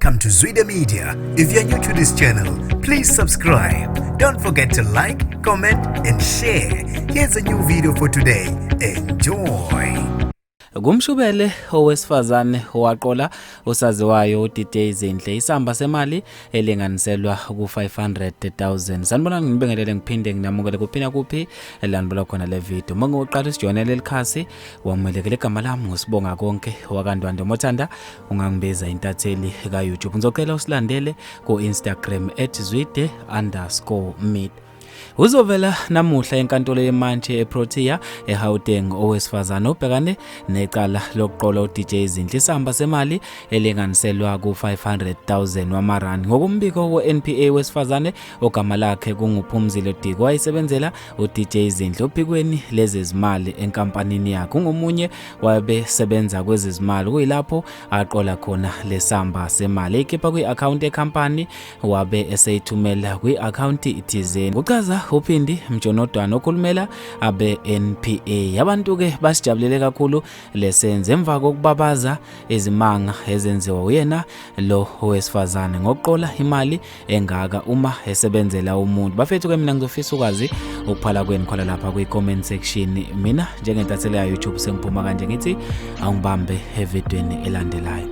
Welcome to Zinhle Media. If you're new to this channel, please subscribe. Don't forget to like, comment and share. Here's a new video for today. Enjoy. Kumshubele owesifazane waqola usaziwayo uDJ Zinhle isamba semali elinganiselwa ku 500,000. Sanibona ngibingelele ngiphinde nginamukele kuphina kuphi elandibula khona le video. Mangoqala isijonele likhasi wamelekele igama lami ngosibonga konke wakandwande Mothanda ungangibiza intatheli ka YouTube. Ngizocela usilandele ku Instagram @zwide_meet. Uzovela namuhla enkantolo yemanje eProtea eGauteng owesifazane obhekane necala lokuqola uDJ Zinhle isamba semali elinganiselwa ku 500,000 wamarandi. Ngokumbiko weNPA wesifazane ogama lakhe kunguPhumzile Diko wayesebenzela uDJ Zinhle ophikweni lezezimali enkampanini yakhe. Ungomunye wabesebenza kwezezimali kuyilapho aqola khona lesamba semali ekhipha kwi-account ecompany wabe eseyithumela kwi-account ithizeni. Uchaza uphindi mjonodwana okhulumela abe-NPA. Abantu ke basijabulele kakhulu lesenze emva kokubabaza izimanga ezenziwa uyena lo owesifazane ngokuqola imali engaka uma esebenzela umuntu. Bafethu ke mina ngizofisa ukwazi ukuphala kwenu khona lapha kwi-comment section. Mina njengentatheli ya YouTube sengiphuma kanje ngithi awungibambe evidweni elandelayo.